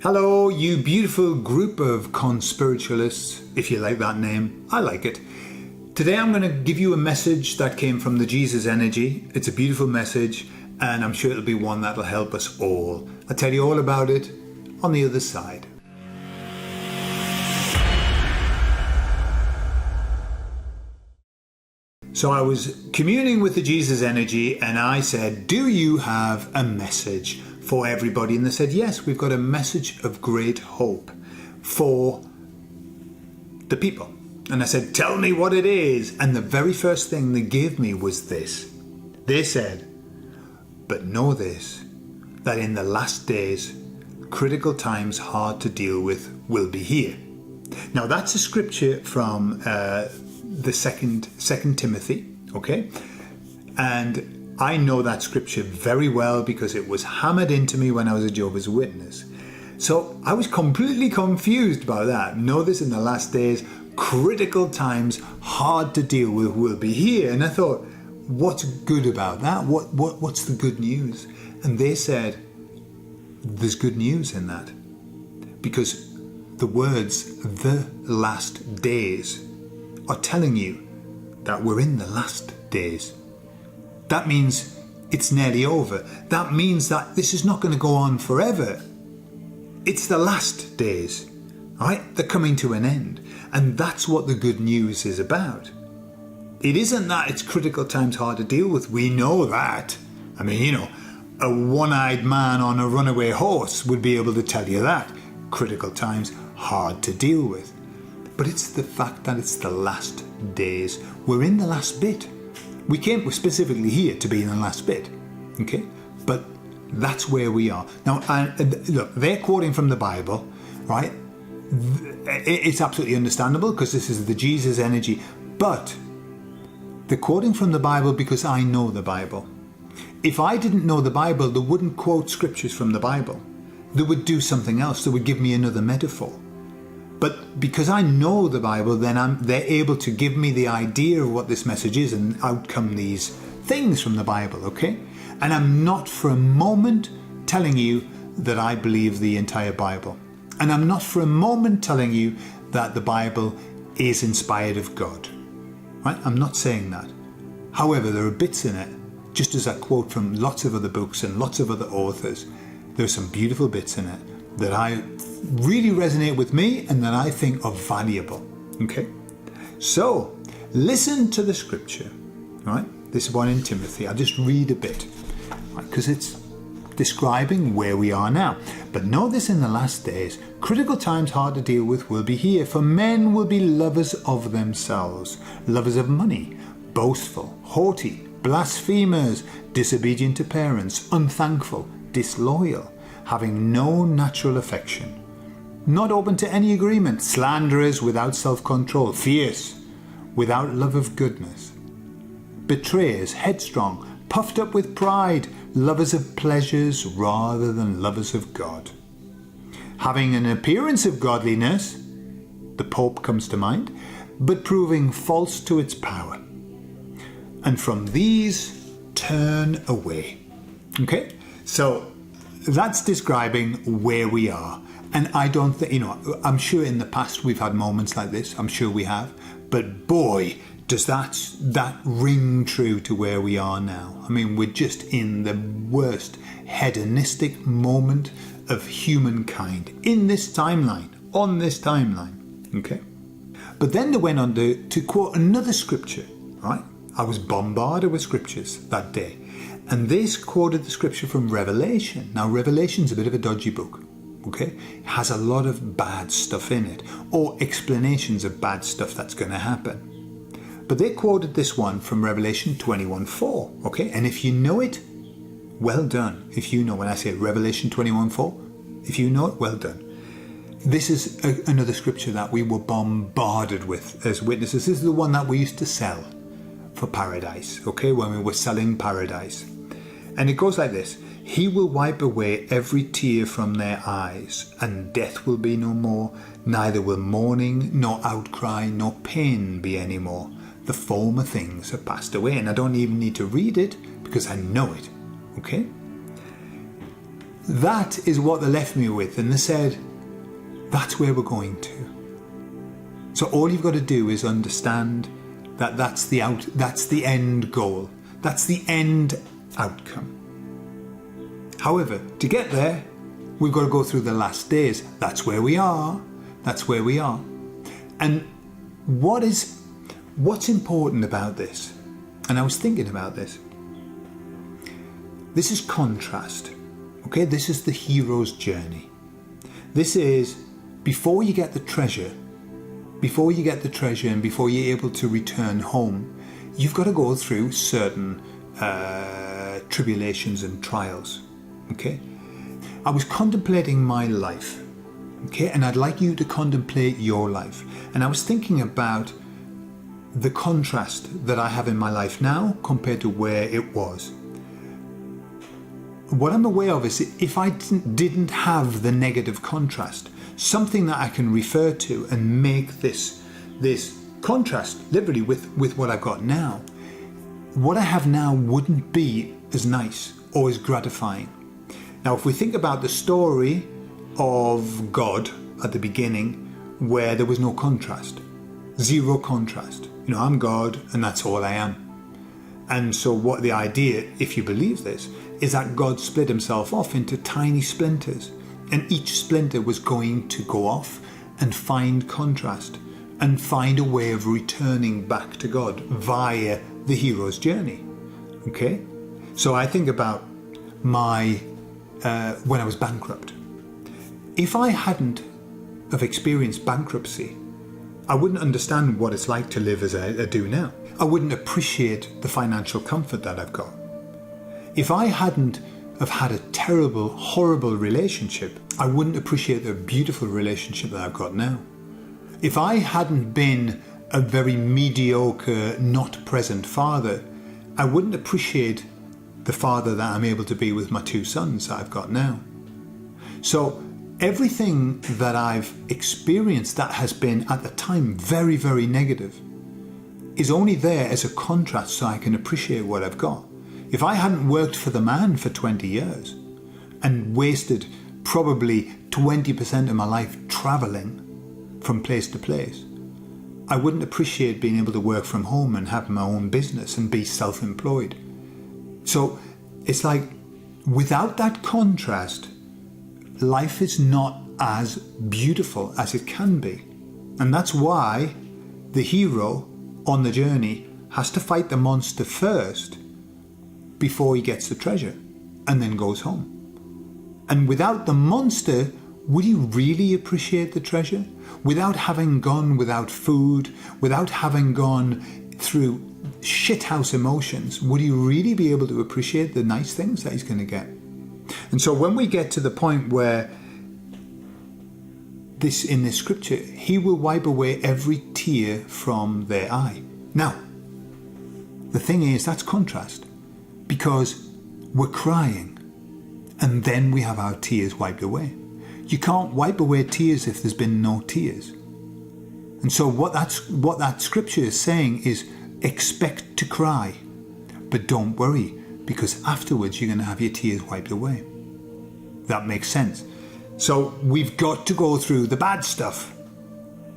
Hello, you beautiful group of conspiritualists, if you like that name. I like it. Today I'm going to give you a message that came from the Jesus Energy. It's a beautiful message, and I'm sure it'll be one that'll help us all. I'll tell you all about it on the other side. So I was communing with the Jesus Energy, and I said, do you have a message for everybody? And they said, yes, we've got a message of great hope for the people. And I said, tell me what it is. And the very first thing they gave me was this. They said, but know this, that in the last days, critical times hard to deal with will be here. Now that's a scripture from the second Timothy, okay? And I know that scripture very well because it was hammered into me when I was a Jehovah's Witness. So I was completely confused by that. Know this, in the last days, critical times hard to deal with will be here. And I thought, what's good about that? What's the good news? And they said, there's good news in that. Because the words, the last days, are telling you that we're in the last days. That means it's nearly over. That means that this is not going to go on forever. It's the last days, right? They're coming to an end. And that's what the good news is about. It isn't that it's critical times hard to deal with. We know that. I mean, a one-eyed man on a runaway horse would be able to tell you that. Critical times hard to deal with. But it's the fact that it's the last days. We're in the last bit. We came specifically here to be in the last bit, okay? But that's where we are. Now, look, they're quoting from the Bible, right? It's absolutely understandable because this is the Jesus Energy. But they're quoting from the Bible because I know the Bible. If I didn't know the Bible, they wouldn't quote scriptures from the Bible. They would do something else. They would give me another metaphor. But because I know the Bible, then they're able to give me the idea of what this message is, and out come these things from the Bible, okay? And I'm not for a moment telling you that I believe the entire Bible. And I'm not for a moment telling you that the Bible is inspired of God, right? I'm not saying that. However, there are bits in it, just as I quote from lots of other books and lots of other authors, there's some beautiful bits in it that I really resonate with me and that I think are valuable, okay? So, listen to the scripture, right? This one in Timothy. I'll just read a bit, right? Because it's describing where we are now. But know this, in the last days, critical times hard to deal with will be here, for men will be lovers of themselves, lovers of money, boastful, haughty, blasphemers, disobedient to parents, unthankful, disloyal, having no natural affection, not open to any agreement, slanderers, without self-control, fierce, without love of goodness, betrayers, headstrong, puffed up with pride, lovers of pleasures rather than lovers of God, having an appearance of godliness, the Pope comes to mind, but proving false to its power. And from these turn away. Okay? So that's describing where we are. And I don't think, I'm sure in the past we've had moments like this. I'm sure we have. But boy, does that ring true to where we are now. I mean, we're just in the worst hedonistic moment of humankind in this timeline, on this timeline. Okay? But then they went on to quote another scripture, right? I was bombarded with scriptures that day. And they quoted the scripture from Revelation. Now, Revelation's a bit of a dodgy book, okay? It has a lot of bad stuff in it, or explanations of bad stuff that's going to happen. But they quoted this one from Revelation 21:4, okay? And if you know it, well done. If you know, when I say Revelation 21:4, if you know it, well done. This is another scripture that we were bombarded with as witnesses. This is the one that we used to sell for paradise, okay? When we were selling paradise. And it goes like this. He will wipe away every tear from their eyes, and death will be no more, neither will mourning, nor outcry, nor pain be any more. The former things have passed away. And I don't even need to read it because I know it, okay? that is what they left me with. And they said, that's where we're going to. So all you've got to do is understand that that's the end goal. That's the end outcome. However, to get there, we've got to go through the last days. That's where we are. That's where we are. And what's important about this? And I was thinking about this. This is contrast. Okay, this is the hero's journey. This is before you get the treasure, and before you're able to return home, you've got to go through certain tribulations and trials. Okay, I was contemplating my life. Okay, and I'd like you to contemplate your life. And I was thinking about the contrast that I have in my life now compared to where it was. What I'm aware of is if I didn't have the negative contrast, something that I can refer to and make this contrast literally with what I've got now, what I have now wouldn't be as nice or as gratifying. Now, if we think about the story of God at the beginning, where there was no contrast, zero contrast. You know, I'm God and that's all I am. And so what the idea, if you believe this, is that God split himself off into tiny splinters, and each splinter was going to go off and find contrast and find a way of returning back to God via the hero's journey. Okay? So I think about when I was bankrupt. If I hadn't have experienced bankruptcy, I wouldn't understand what it's like to live as I do now. I wouldn't appreciate the financial comfort that I've got. If I hadn't have had a terrible, horrible relationship, I wouldn't appreciate the beautiful relationship that I've got now. If I hadn't been a very mediocre, not present father, I wouldn't appreciate the father that I'm able to be with my two sons that I've got now. So everything that I've experienced that has been at the time very, very negative is only there as a contrast so I can appreciate what I've got. If I hadn't worked for the man for 20 years and wasted probably 20% of my life traveling from place to place, I wouldn't appreciate being able to work from home and have my own business and be self-employed. So it's like, without that contrast, life is not as beautiful as it can be. And that's why the hero on the journey has to fight the monster first before he gets the treasure and then goes home. And without the monster, would he really appreciate the treasure? Without having gone without food, without having gone through shithouse emotions, would he really be able to appreciate the nice things that he's going to get? And so when we get to the point where in this scripture, he will wipe away every tear from their eye. Now, the thing is, that's contrast, because we're crying and then we have our tears wiped away. You can't wipe away tears if there's been no tears. And so what that scripture is saying is, expect to cry, but don't worry, because afterwards you're going to have your tears wiped away. That makes sense. So we've got to go through the bad stuff,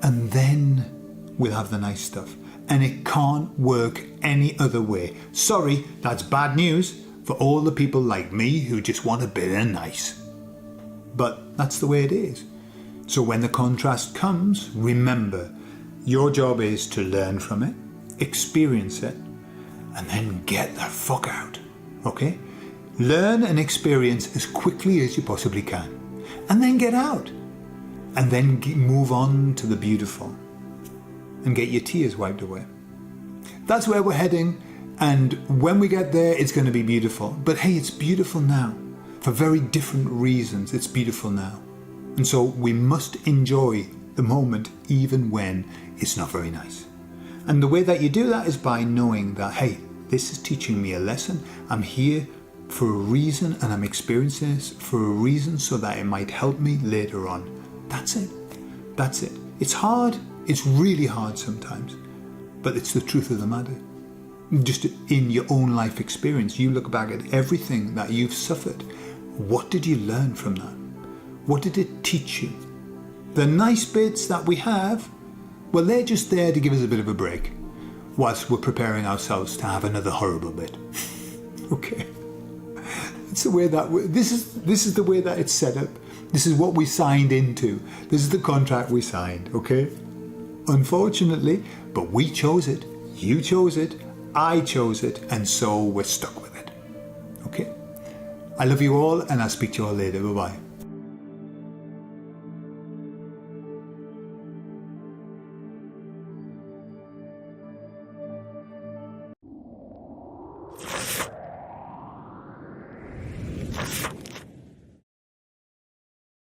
and then we'll have the nice stuff. And it can't work any other way. Sorry, that's bad news for all the people like me who just want a bit of nice. But that's the way it is. So when the contrast comes, remember, your job is to learn from it, experience it, and then get the fuck out. Okay? Learn and experience as quickly as you possibly can. And then get out. And then move on to the beautiful. And get your tears wiped away. That's where we're heading. And when we get there, it's going to be beautiful. But hey, it's beautiful now. For very different reasons, it's beautiful now. And so we must enjoy the moment even when it's not very nice. And the way that you do that is by knowing that, hey, this is teaching me a lesson. I'm here for a reason, and I'm experiencing this for a reason so that it might help me later on. That's it. That's it. It's hard. It's really hard sometimes. But it's the truth of the matter. Just in your own life experience, you look back at everything that you've suffered What did you learn from that? What did it teach you? The nice bits that we have, well, they're just there to give us a bit of a break whilst we're preparing ourselves to have another horrible bit. Okay. It's the way that this is the way that it's set up. This is what we signed into. This is the contract we signed, okay? Unfortunately, but we chose it. You chose it. I chose it. And so we're stuck with it. Okay? I love you all, and I'll speak to you all later. Bye-bye.